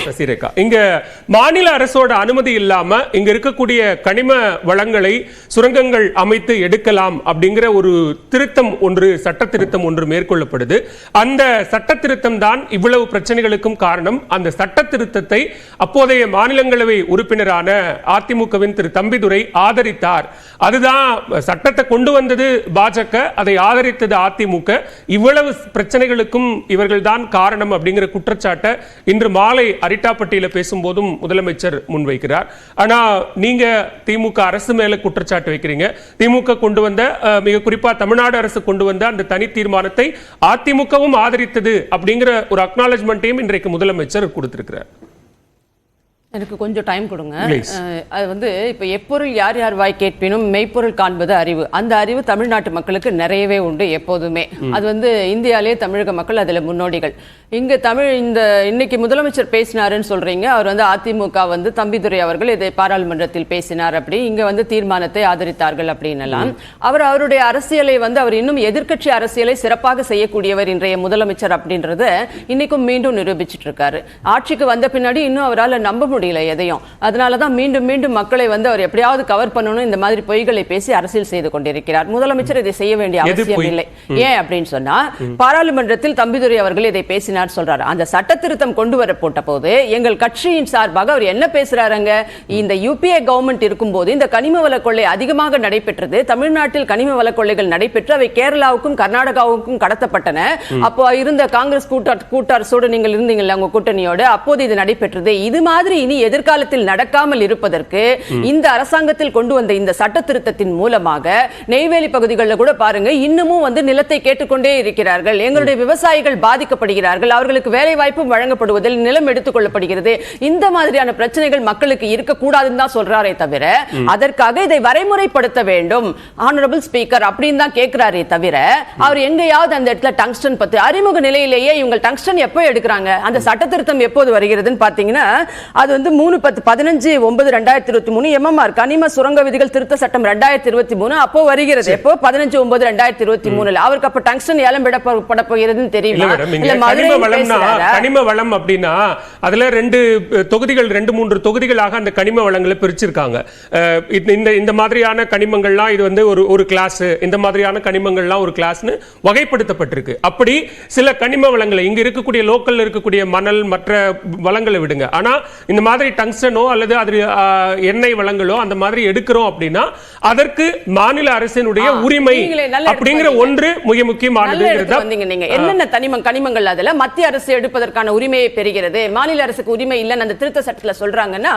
சசிரேகா, இங்க மாநில அரசோட அனுமதி இல்லாம இங்க இருக்கக்கூடிய கனிம வளங்களை சுரங்கங்கள் அமைத்து எடுக்கலாம் அப்படிங்கிற ஒரு திருத்தம் ஒன்று, சட்ட திருத்தம் ஒன்று மேற்கொள்ளப்படுது. அந்த சட்ட திருத்தம் தான் இவ்வளவு பிரச்சனைகளுக்கும் காரணம். அந்த சட்ட திருத்தத்தை அப்போதைய மாநிலங்களவை உறுப்பினரான அதிமுகவின் திரு தம்பிதுரை ஆதரித்தார். அதுதான் சட்டத்தை கொண்டு வந்தது பாஜக, அதை ஆதரித்தது அதிமுக. இவ்வளவு பிரச்சனைகளுக்கும் இவர்கள் தான் காரணம் அப்படிங்கிற குற்றச்சாட்டை இன்று மாலை அரிட்டாப்பட்டியில பேசும்போதும் முதலமைச்சர் முன்வைக்கிறார். ஆனா நீங்க திமுக அரசு மேல குற்றச்சாட்டு வைக்கிறீங்க. திமுக கொண்டு வந்த, மிக குறிப்பா தமிழ்நாடு அரசு கொண்டு வந்த அந்த தனி தீர்மானத்தை அதிமுகவும் ஆதரித்தது அப்படிங்கிற ஒரு அக்னாலஜ்மெண்ட்டையும் இன்றைக்கு முதலமைச்சர் கொடுத்திருக்கிறார். எனக்கு கொஞ்சம் டைம் கொடுங்க. அது வந்து இப்போ எப்பொருள் யார் யார் வாய் கேட்பினும் மெய்ப்பொருள் காண்பது அறிவு. அந்த அறிவு தமிழ்நாட்டு மக்களுக்கு நிறையவே உண்டு எப்போதுமே. அது வந்து இந்தியாவிலே தமிழக மக்கள் அதில் முன்னோடிகள். இங்கே இன்னைக்கு முதலமைச்சர் பேசினாருன்னு சொல்றீங்க. அவர் வந்து அதிமுக வந்து தம்பிதுரை அவர்கள் இதை பாராளுமன்றத்தில் பேசினார், அப்படி இங்க வந்து தீர்மானத்தை ஆதரித்தார்கள் அப்படின்னலாம். அவருடைய அரசியலை வந்து அவர் இன்னும் எதிர்க்கட்சி அரசியலை சிறப்பாக செய்யக்கூடியவர் இன்றைய முதலமைச்சர் அப்படின்றத இன்னைக்கும் மீண்டும் நிரூபிச்சிட்டு இருக்காரு. ஆட்சிக்கு வந்த பின்னாடி இன்னும் அவரால் நம்ப முடியல எதையும். அதனாலதான் மீண்டும் மீண்டும் மக்களை வந்து அவர் எப்படியாவது கவர் பண்ணணும், இந்த மாதிரி பொய்களை பேசி அரசியல் செய்து கொண்டிருக்கிறார். முதலமைச்சர் இதை செய்ய வேண்டிய அவசியம் இல்லை. ஏன் அப்படின்னு சொன்னா, பாராளுமன்றத்தில் தம்பிதுரை அவர்கள் இதை பேசினார் சொல்றாரு. அந்த சட்ட திருத்தம் கொண்டு வர போட்ட போது எங்கள் கட்சியின் சார்பாக அவர் என்ன பேசுறாருங்க, இந்த யூபிஏ கவர்மெண்ட் இருக்கும்போது இந்த கனிம வள கொள்ளை அதிகமாக நடைபெற்றது. தமிழ்நாட்டில் கனிம வள கொள்ளைகள் நடைபெற்று அவை கேரளாவுக்கும் கர்நாடகாவுக்கும் கடத்தப்பட்டன. அப்போ இருந்த காங்கிரஸ் கூட்டரசோடு நீங்கள் இருந்தீங்கல்ல, உங்க கூட்டணியோடு, அப்போது இது நடைபெற்றது. இது மாதிரி இனி எதிர்காலத்தில் நடக்காமல் இருப்பதற்கு இந்த அரசாங்கத்தில் கொண்டு வந்த இந்த சட்ட திருத்தத்தின் மூலமாக நெய்வேலி பகுதிகளில் கூட பாருங்க, இன்னமும் வந்து நிலத்தை கேட்டுக்கொண்டே இருக்கிறார்கள். எங்களுடைய விவசாயிகள் பாதிக்கப்படுகிறார்கள், அவர்களுக்கு வேலை வாய்ப்பு வழங்கப்படுவதில் நிலம் எடுத்துக் கொள்ளப்படுகிறது. இந்த மாதிரியான பிரச்சனைகள் மக்களுக்கு இருக்கக்கூடாதுன்னு தான் சொல்றாரே தவிர, அதற்காக இதை வரைமுறைப்படுத்த வேண்டும் ஆனரபிள் ஸ்பீக்கர் அப்படின்னு தான் கேட்கிறாரே தவிர, அவர் எங்கேயாவது அந்த இடத்துல டங்ஸ்டன் பத்தி அறிமுக நிலையிலேயே இவங்க டங்ஸ்டன் எப்போ எடுக்கிறாங்க, அந்த சட்ட திருத்தம் எப்போது வருகிறதுன்னு பாத்தீங்கன்னா, அது வந்து 3-15-9-2023 எம்எம்ஆர் கனிம சுரங்க விதிகள் திருத்த சட்டம் 2023 அப்போ வருகிறது. எப்போ 15-9-2023 அவருக்கு அப்ப டங்ஸ்டன் ஏலம் விடப்பட போகிறதுன்னு தெரியுமா? கனிம வளம் அப்படின்னா அதுல 2-3 தொகுதிகளாக அந்த கனிம வளங்களை பிரிச்சிருக்காங்க. இந்த மாதிரியான கனிமங்கள்லாம் இது வந்து ஒரு கிளாஸ், இந்த மாதிரியான கனிமங்கள்லாம் ஒரு கிளாஸ்னு வகைப்படுத்தப்பட்டிருக்கு. அப்படி சில கனிம வளங்களை இங்க இருக்கக்கூடிய லோக்கல்ல இருக்கக்கூடிய மணல் மற்ற வளங்களை விடுங்க, ஆனா இந்த மாதிரி டங்ஸ்டனோ அல்லது அது எண்ணெய் வளங்களோ அந்த மாதிரி எடுக்கிறோம் அப்படின்னா அதற்கு மாநில அரசினுடைய உரிமை அப்படிங்கிற ஒன்று மிக முக்கியமானது. என்னென்ன கனிமங்கள் அதுல மத்திய அரசு எடுப்பதற்கான உரிமையை பெறுகிறது, மாநில அரசுக்கு உரிமை இல்லைன்னு அந்த திருத்த சட்டத்தில் சொல்றாங்கன்னா,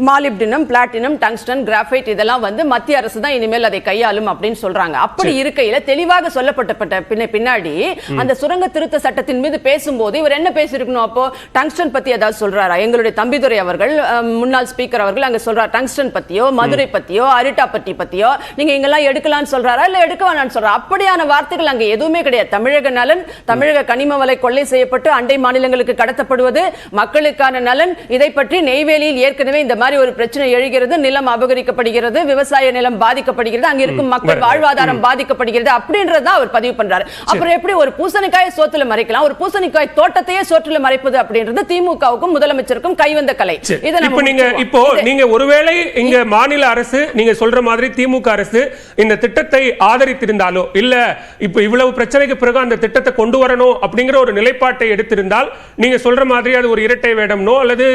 மாலிப்டினம், பிளாட்டினம், டங்ஸ்டன், கிராஃபைட் இதெல்லாம் வந்து மத்திய அரசு தான் இனிமேல் அதை கையாளும் அப்படின்னு சொல்றாங்க. அப்படி இருக்கையில தெளிவாக சொல்லப்பட்ட பின்னாடி அந்த சுரங்க திருத்த சட்டத்தின் மீது பேசும்போது இவர் என்ன பேசியிருக்கணும்? அப்போ டங்ஸ்டன் பத்தி ஏதாவது சொல்றாரா? எங்களுடைய தம்பிதுரை அவர்கள், முன்னாள் ஸ்பீக்கர் அவர்கள் அங்க சொல்றார் டங்ஸ்டன் பத்தியோ, மதுரை பத்தியோ, அரிட்டாப்பட்டி பத்தியோ நீங்க இங்கெல்லாம் எடுக்கலாம்னு சொல்றாரா இல்ல எடுக்க வேணாம்னு சொல்றாரா? அப்படியான வார்த்தைகள் அங்க எதுவுமே கிடையாது. தமிழக நலன், தமிழக கனிம வளை கொள்ளை செய்யப்பட்டு அண்டை மாநிலங்களுக்கு கடத்தப்படுவது, மக்களுக்கான நலன், இதை பற்றி நெய்வேலியில் ஏற்கனவே இந்த மாதிரி ஒரு பிரச்சனை எழுகிறது, நிலம் அபகரிக்கப்படுகிறது, விவசாய நிலம் பாதிக்கப்படுகிறது, அங்க இருக்கும் மக்கள் வாழ்வாதாரம் பாதிக்கப்படுகிறது அப்படின்றத அவர் பதிவு பண்றாரு. அப்புறம் எப்படி ஒரு பூசணிக்காய் சோத்துல மறைக்கலாம், ஒரு பூசணிக்காய் தோட்டத்தையே சோற்றுல மறைப்பது அப்படின்றது திமுகவுக்கும் முதலமைச்சருக்கும் கைவந்த கலை. நீங்க ஒருவேளை இங்க மாநில அரசு நீங்க சொல்ற மாதிரி திமுக அரசு இந்த திட்டத்தை ஆதரித்திருந்தாலோ இல்ல இப்ப இவ்வளவு பிரச்சனைக்கு பிறகு அந்த திட்டத்தை கொண்டு வரணும் அப்படிங்கிற ஒரு நிலைப்பாட்டை எடுத்திருந்தால் நீங்க சொல்ற மாதிரி அது ஒரு இரட்டை வேடம்னோ அல்லது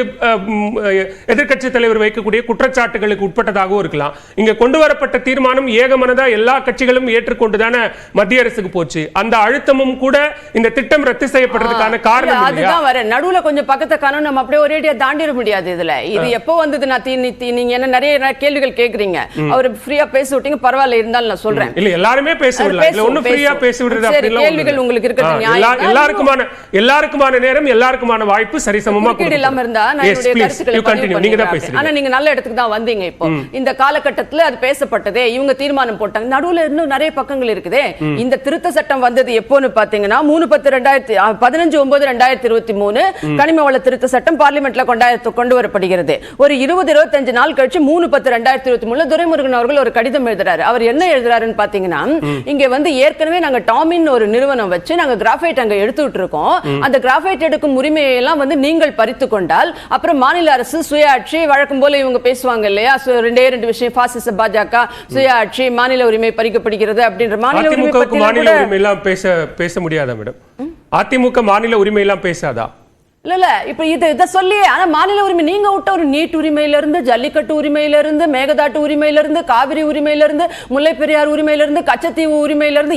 எதிர்க்கட்சி தலைவர் வைக்கக்கூடிய குற்றச்சாட்டுகளுக்கு உட்பட்டதாகவும் இருக்கலாம். இங்க கொண்டு வரப்பட்ட தீர்மானம் ஏகமனதா எல்லா கட்சிகளும் ஏற்றுக்கொண்டுதானே மத்திய அரசுக்கு போச்சு. அந்த அழுத்தமும் கூட இந்த திட்டம் ரத்து செய்யப்பட்டதுக்கான காரணம் அதுதான் வர நடுவுல கொஞ்சம் பக்கத்தை காணும், நம்ம அப்படியே ஒரேடியா தாண்டிட முடியாது. இதுல இது எப்போ வந்தது? நீங்க என்ன நிறைய கேள்விகள் கேக்குறீங்க, அவர் ஃப்ரீயா பேசி விட்டீங்க, பரவாயில்ல, இருந்தாலும் நான் சொல்றேன் இல்ல எல்லாருமே பேசி விடலாம், இல்ல ஒண்ணு ஃப்ரீயா பேசி விடுறது அப்படி இல்ல. கேள்விகள் உங்களுக்கு இருக்குது, எல்லாருக்குமான நேரம், எல்லாருக்குமான வாய்ப்பு சரிசமமா கொடுக்கணும். இல்லாம இருந்தா நான் என்னுடைய கருத்துக்களை நீங்க தான் பேசுறீங்க. ஆனா நீங்க நல்ல இடத்துக்கு தான் வந்தீங்க. இப்போ இந்த காலகட்டத்துல அது பேசப்பட்டதே, இவங்க தீர்மானம் போட்டாங்க, நடுவுல இன்னும் நிறைய பக்கங்கள் இருக்குதே. இந்த திருத்த சட்டம் வந்தது எப்போன்னு பாத்தீங்கன்னா 3-10-15-9-2023 கனிம வள திருத்த சட்டம் பார்லிமெண்ட்ல கொண்டு கொண்டு வரப்படுகிறது. ஒரு 20-25 நாள் கழிச்சு 3/10/2023 துரைமுருகன் அவர்கள் ஒரு கடிதம் எழுதுறாரு. அவர் என்ன எழுதுறாருன்னு பாத்தீங்கன்னா, இங்க வந்து ஏற்கனவே நாங்க டாமின் ஒரு நிறுவனம் வச்சு நாங்க கிராஃபைட் அங்க எடுத்துட்டு இருக்கோம். அந்த கிராஃபைட் எடுக்கும் உரிமையை எல்லாம் வந்து நீங்கள் பறித்து கொண்டால் அப்புறம் மாநில அரசு சுயாட்சி வழக்கம் போல இவங்க பேசுவாங்க இல்லையா, ரெண்டு விஷயம், பாசிச பாஜக சுயாட்சி மாநில உரிமை பறிக்கப்படுகிறது அப்படின்ற மாநில உரிமை எல்லாம் பேச முடியாதா மேடம்? அதிமுக மாநில உரிமை எல்லாம் பேசாதா? இல்ல இப்ப இதை சொல்லி, ஆனா மாநில உரிமை நீங்க விட்ட ஒரு நீட் உரிமையில இருந்து, ஜல்லிக்கட்டு உரிமையில இருந்து, மேகதாட்டு உரிமையில இருந்து, காவிரி உரிமையில இருந்து, முல்லை பெரியார் உரிமையில இருந்து, கச்சத்தீவு உரிமையில இருந்து,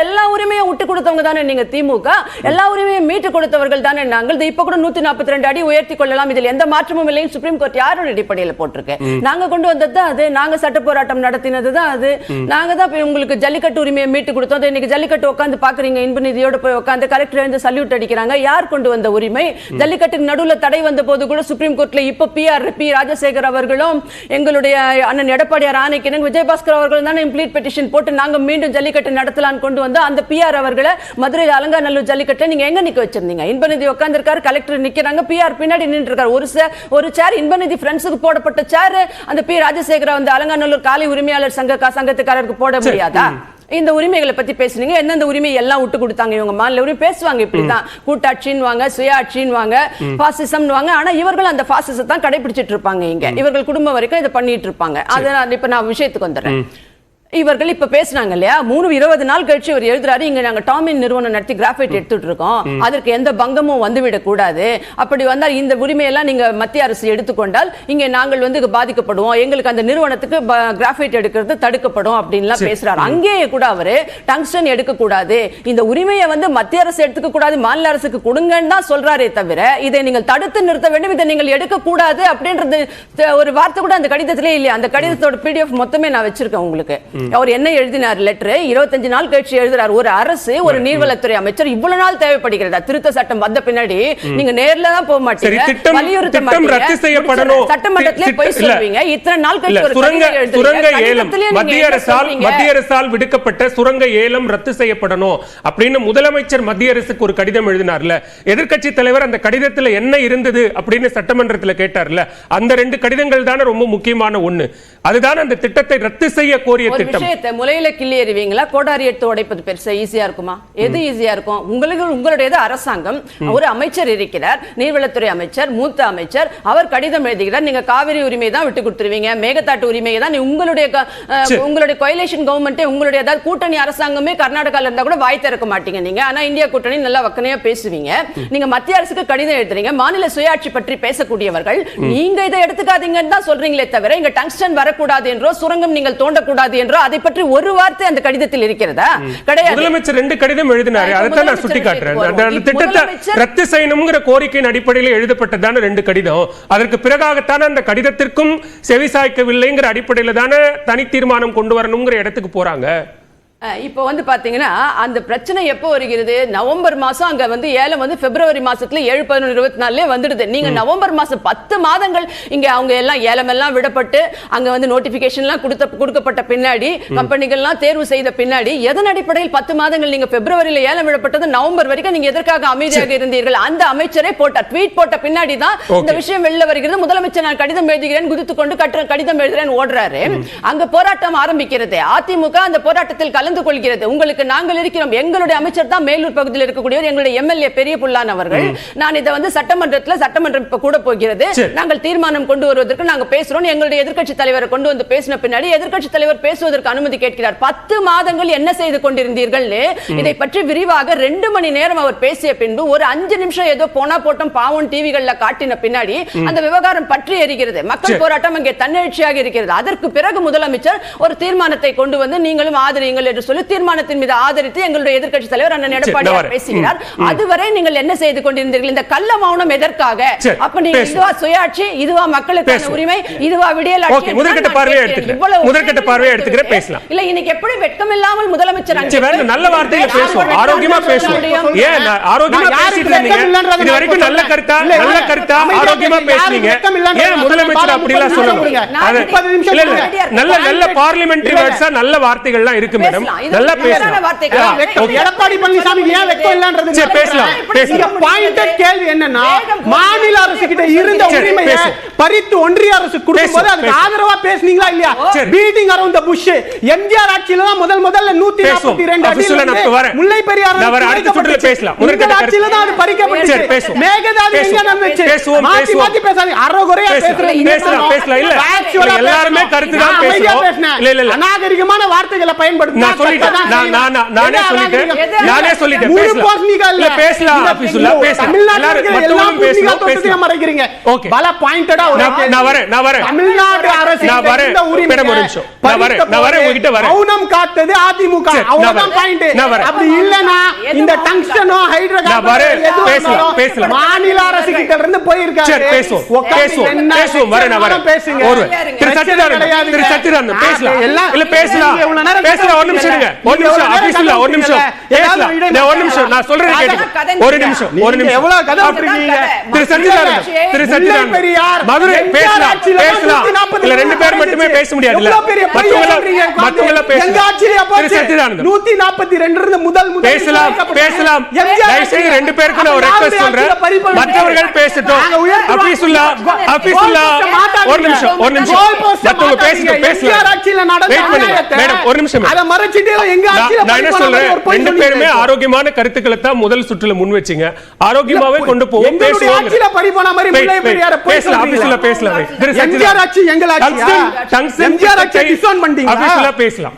எல்லா உரிமையும் விட்டு கொடுத்தவங்க தானே நீங்க திமுக. எல்லா உரிமையும் மீட்டு கொடுத்தவர்கள் தானே நாங்கள். இப்ப கூட 142 அடி உயர்த்தி கொள்ளலாம், இதில் எந்த மாற்றமும் இல்லை. சுப்ரீம் கோர்ட் யாரோட அடிப்படையில் போட்டிருக்கு? நாங்க கொண்டு வந்தது தான் அது, நாங்க சட்ட போராட்டம் நடத்தினது தான் அது, நாங்க தான் உங்களுக்கு ஜல்லிக்கட்டு உரிமையை மீட்டு கொடுத்தோம். இன்னைக்கு ஜல்லிக்கட்டு உட்காந்து பாக்குறீங்க, இன்பநிதியோட போய் உட்காந்து கலெக்டர் வந்து சல்யூட் அடிக்கிறாங்க. யார் கொண்டு வந்த உரிமை? ஜல்லிக்கட்டுக்கு நடுவுல தடை வந்த போது கூட சுப்ரீம் கோர்ட்ல இப்ப பி ராஜசேகர் அவர்களும் எங்களுடைய அண்ணன் எடப்பாடியார் ஆணைக்கிணங்க விஜயபாஸ்கர் அவர்கள் தானே இம்ப்ளீட் பெட்டிஷன் போட்டு நாங்க மீண்டும் ஜல்லிக்கட்டு நடத்தலாம்னு கொண்டு வந்து அந்த பிஆர் அவர்களை மதுரை அலங்காநல்லூர் ஜல்லிக்கட்டை நீங்க எங்க நிக்க வச்சிருந்தீங்க? இன்பநிதி உட்கார்ந்திருக்காரு, கலெக்டர் நிக்கிறாங்க, பிஆர் பின்னாடி நின்று இருக்காரு. ஒரு சேர் இன்பநிதி ஃப்ரெண்ட்ஸுக்கு போடப்பட்ட சேர் அந்த பி ராஜசேகர் வந்து அலங்காநல்லூர் காலை உரிமையாளர் சங்கத்துக்காரருக்கு போட முடியாதா? இந்த உரிமைகளை பத்தி பேசுனீங்க. எந்தெந்த உரிமை எல்லாம் விட்டு கொடுத்தாங்க இவங்க? மாநில உரிமை பேசுவாங்க, இப்படிதான் கூட்டாட்சின்னு வாங்க, சுயாட்சின்னு வாங்க, பாசிசம் வாங்க. ஆனா இவர்கள் அந்த பாசிசத்தை தான் கடைபிடிச்சிட்டு இருப்பாங்க. இங்க இவர்கள் குடும்பம் வரைக்கும் இதை பண்ணிட்டு இருப்பாங்க. அதை இப்ப நான் விஷயத்துக்கு வந்துடுறேன். இவர்கள் இப்ப பேசுனாங்க இல்லையா, 20 நாள் கழிச்சு இவர் எழுதுறாரு, இங்க நாங்க டாமின் நிறுவனம் நடத்தி கிராஃபைட் எடுத்துட்டு இருக்கோம், அதற்கு எந்த பங்கமும் வந்துவிடக் கூடாது. அப்படி வந்தால் இந்த உரிமையெல்லாம் நீங்க மத்திய அரசு எடுத்துக்கொண்டால் இங்க நாங்கள் வந்து பாதிக்கப்படுவோம், எங்களுக்கு அந்த நிறுவனத்துக்கு கிராஃபைட் எடுக்கிறது தடுக்கப்படும் அப்படின்லாம் பேசுறாரு. அங்கேயே கூட அவரு டங்ஸ்டன் எடுக்க கூடாது, இந்த உரிமையை வந்து மத்திய அரசு எடுத்துக்க கூடாது, மாநில அரசுக்கு கொடுங்கன்னு தான் சொல்றாரே தவிர இதை நீங்கள் தடுத்து நிறுத்த வேண்டும், இதை நீங்கள் எடுக்க கூடாது அப்படின்றது ஒரு வார்த்தை கூட அந்த கடிதத்திலே இல்லையா. அந்த கடிதத்தோட PDF மொத்தமே நான் வச்சிருக்கேன் உங்களுக்கு. அவர் என்ன எழுதினார் லெட்டர்? 25 நாள் கழிச்சு எழுதுறார். ஒரு அரசு, ஒரு நீர்வளத்துறை அமைச்சர் இவ்வளவு நாள் தேவைப்படுகிறதா? திருத்த சட்டம் வந்த பின்னாடி நீங்க நேர்ல தான் போக மாட்டீங்க, வலியுறுத்த மாட்டீங்க, சட்டமன்றத்திலே போய் சொல்வீங்க. இத்தனை நாள் கழிச்சு ஒரு சுரங்க ஏலம் மத்திய அரசால் விடுக்கப்பட்ட சுரங்க ஏலம் ரத்து செய்யப்படணும் அப்படின்னு முதலமைச்சர் மத்திய அரசுக்கு ஒரு கடிதம் எழுதினார்ல. எதிர்க்கட்சி தலைவர் அந்த கடிதத்துல என்ன இருந்தது அப்படின்னு சட்டமன்றத்தில் கேட்டார்ல. அந்த 2 கடிதங்கள் தானே ரொம்ப முக்கியமான ஒண்ணு. அதுதான் அந்த திட்டத்தை ரத்து செய்ய கோரிய திட்டம். முலையில கிள்ளி எறிவீங்களா, கோடாரி எடுத்து உடைப்பது பெருசா ஈஸியா இருக்குமா? எது ஈஸியா இருக்கும்? உங்களுடையது அரசாங்கம், ஒரு அமைச்சர் இருக்கிறார், நீர்வளத்துறை அமைச்சர், மூத்த அமைச்சர், அவர் கடிதம் எழுதுகிறார், நீங்க காவிரி உரிமையை தான் விட்டு கொடுத்துருவீங்க, மேகதாட்டு உரிமையை தான் உங்களுடைய கோயலேஷன் கவர்மெண்ட், உங்களுடைய அதாவது கூட்டணி அரசாங்கமே கர்நாடகால இருந்தா கூட வாய் திறக்க மாட்டீங்க நீங்க. ஆனா இந்தியா கூட்டணி நல்லா வக்கனையா பேசுவீங்க. நீங்க மத்திய அரசுக்கு கடிதம் எழுதுறீங்க, மாநில சுயாட்சி பற்றி பேசக்கூடியவர்கள் நீங்க இதை எடுத்துக்காதீங்கன்னு தான் சொல்றீங்களே தவிர இங்க டங்ஸ்டன் வரக்கூடாது என்றோ சுரங்கம் நீங்கள் தோண்டக்கூடாது என்றோ அதை பற்றி ஒரு வார்த்தை அந்த கடிதத்தில் இருக்கிறதா? கிடையாது. முதலமைச்சர் 2 கடிதம் எழுதினாரு, அதை நான் சுட்டி காட்டுறேன். அந்த திட்டத்தை ரத்து செய்யணும்ங்கிற கோரிக்கையின் அடிப்படையில் எழுதப்பட்டதான 2 கடிதம். அதற்கு பிறகாகத்தான அந்த கடிதத்திற்கும் செவிசாய்க்கவில்லைங்கிற அடிப்படையில் தானே தனி தீர்மானம் கொண்டு வரணுங்கிற இடத்துக்கு போறாங்க. இப்போ வந்து பாத்தீங்கன்னா அந்த பிரச்சனை எப்போ வருகிறது? நவம்பர் மாசம் அங்க வந்து ஏலம் வந்து பிப்ரவரி மாசத்துல 7/11/24 வந்துடுது. நீங்க நவம்பர் மாசம் 10 மாதங்கள் இங்க அவங்க எல்லாம் ஏலம் எல்லாம் விடப்பட்டு அங்க வந்து நோட்டிபிகேஷன் எல்லாம் கொடுக்கப்பட்ட பின்னாடி கம்பெனிகள் எல்லாம் தேர்வு செய்த பின்னாடி எதன் அடிப்படையில் 10 மாதங்கள் நீங்க பிப்ரவரியில ஏலம் விடப்பட்டது நவம்பர் வரைக்கும் நீங்க எதற்காக அமைதியாக இருந்தீர்கள்? அந்த அமைச்சரே ட்வீட் போட்ட பின்னாடி தான் இந்த விஷயம் வெளில வருகிறது. முதலமைச்சர் நான் கடிதம் எழுதுகிறேன், குதித்து கொண்டு கடிதம் எழுதுறேன் ஓடுறாரு. அங்க போராட்டம் ஆரம்பிக்கிறது. அதிமுக அந்த போராட்டத்தில் கலந்து கொள்கிறது. உங்களுக்கு நாங்கள் இருக்கிறோம், எங்களுடைய அமைச்சர் தான் மேலூர் பகுதியில் இருக்கக்கூடியவர், எங்களுடைய எம்எல்ஏ பெரிய புல்லான் அவர்கள். நான் இதை வந்து சட்டமன்றம் கூட போகிறது, நாங்கள் தீர்மானம் கொண்டு வருவதற்கு நாங்க பேசுறோம். எங்களுடைய எதிர்க்கட்சி தலைவரை கொண்டு வந்து பேசின பின்னாடி எதிர்க்கட்சி தலைவர் பேசுவதற்கு அனுமதி கேட்கிறார். 10 மாதங்கள் என்ன செய்து கொண்டிருந்தீர்கள்? இதை பற்றி விரிவாக 2 மணி நேரம் அவர் பேசிய பின்பு ஒரு 5 நிமிஷம் ஏதோ போனா போட்டம் பாவம் டிவிகள்ல காட்டின பின்னாடி அந்த விவகாரம் பற்றி எரிகிறது. மக்கள் போராட்டம் அங்கே தன்னெழுச்சியாக இருக்கிறது. அதற்கு பிறகு முதலமைச்சர் ஒரு தீர்மானத்தை கொண்டு வந்து நீங்களும் ஆதரியுங்கள் என்று சொல்லி தீர்மானத்தின் மீது ஆதரித்து எங்களுடைய எதிர்க்கட்சி தலைவர் அண்ணன் எடப்பாடியார் பேசுகிறார். அதுவரை நீங்கள் என்ன செய்து கொண்டிருந்தீர்கள்? இந்த கள்ள மௌனம் எதற்காக? அப்ப நீங்க இதுவா சுயாட்சி, இதுவா மக்களுக்கான உரிமை, இதுவா விடியலாட்சி? முதற்கட்ட பார்வையை எடுத்துக்கிறேன், பேசலாம். இல்ல இன்னைக்கு எப்படி வெட்கம் இல்லாமல் முதலமைச்சர் நல்ல வார்த்தையில பேசுவோம், ஆரோக்கியமா பேசுவோம். ஏன் ஆரோக்கியமா பேசிட்டு இருந்தீங்க? இது வரைக்கும் நல்ல கருத்தா ஆரோக்கியமா பேசுறீங்க. ஏன் முதலமைச்சர் அப்படி எல்லாம் சொல்லணும்? நல்ல பார்லிமெண்டரி வேர்ட்ஸா நல்ல வார்த்தைகள்லாம் இருக்கு மேடம். பேசலாம். இது நல்லா தவறான பேசலாம். வார்த்தைகள். எடப்பாடி பழனிசாமி ஏன் வெக்கம் இல்லன்றது சரி, பேசலாம். இங்க பாயிண்டட் கேள்வி என்னன்னா மாநில அரசு கிட்ட இருந்த சரி, உரிமையை பேசு. பறித்து ஒன்றிய அரசு கொடுக்கும்போது பேசு, அதுக்கு பேசு. ஆதரவா பேசுனீங்களா இல்லையா? சரி. Beating around the bush. MGR ஆட்சியில தான் முதல்ல 142 ஆபீஸ்ல நான் இப்ப வரேன். முல்லை பெரியாறு நான் வரேன். அடுத்த சுற்றுல பேசலாம். முதற்கட்ட ஆட்சியில தான் அது பறிக்கப்பட்டுச்சு. சரி, பேசுவோம். மேகதாது எங்க பேசுவோம். நடந்துச்சு? பேசுவோம், மாத்தி பேசுவோம். மாத்தி பேசாதீங்க. அறகுறையா பேசுறீங்க. பேசலாம். இல்ல Factual ஆ எல்லாருமே பேசணும். கருத்து தான் நான் அமைதியா பேசணும். பேசினேன். இல்ல. அநாகரிகமான வார்த்தைகளை பயன்படுத்தினா நான் சொல்லிட்டேன். கரெக்டா தான் நானே செய்வேன். சொல்லிட்டேன். நானே சொல்லிட்டேன். முழு பேசலாம். போஸ்னிகா இல்ல. இல்ல, பேசலாம். ஆபீஸ்ல பேசலாம். தமிழ்நாட்டுல எல்லாரும் இருக்கிற எல்லா மத்தவங்களும் பூர்ணிகா பேசணும். தோட்டத்தையும் மறைக்கிறீங்க. Okay. பல பாயிண்டடா ஒரு நான் வரேன். தமிழ்நாடு அரசு நான் வரேன். இந்த உரிமையை மேடம், ஒரு நிமிஷம். நான் வரேன். பறித்த உங்ககிட்ட வரேன். மௌனம் காத்தது அதிமுக. சரி, நான் அவ்வளவுதான் வரேன். பாயிண்ட். நான் வரேன். அப்படி இல்லனா இந்த டங்ஸ்டனோ நான் வரேன். பேசலாம். மாநில அரசு கிட்ட இருந்து போயிருக்காரு. சரி, பேசுவோம். வரேன். நான் வரேன். பேசுங்க. ஒரு திரு சத்யநாராயணன் பேசலாம். இல்ல, பேசலாம். ஒரு நிமிஷம் இருங்க. ஒரு நிமிஷம். ஆபீஸ்ல ஒரு நிமிஷம். பேசலாம். ஒரு நிமிஷம். நான் சொல்றேன் கேளுங்க. ஒரு நிமிஷம். எவ்வளவு கதை விட்டுருக்கீங்க? திரு சத்யநாராயணன் பெரியார் மதுரை பேசலாம். இல்ல, ரெண்டு பேர் மட்டுமே பேச முடியாது. மத்தவங்க பேசலாம். திரு சத்யநாராயணன் 142 இருந்து முதல் பேசலாம். தயவு செய்து ரெண்டு பேருக்கு நான் ஒரு ரெக்வெஸ்ட் சொல்றேன். மற்றவர்கள் பேசட்டும். ஆபீஸ்ல ஒரு நிமிஷம். மத்தவங்க பேசட்டும். பேசலாம். வெயிட் பண்ணுங்க. மேடம், ஒரு நிமிஷம். நான் என்ன சொல்றேன், ரெண்டு பேருமே ஆரோக்கியமான கருத்துக்களை தான் முதல் சுற்றுல முன் வச்சீங்க. ஆரோக்கியமாவே கொண்டு போவோம். பேசலாம். ஆபீஸ்ல பேசலாம். எம்ஜிஆர் ஆட்சி எங்கள் ஆட்சியா? டங்ஸ்டன் எம்ஜிஆர் ஆட்சி டிசோன் பண்ணிட்டீங்களா? ஆபீஸ்ல பேசலாம்.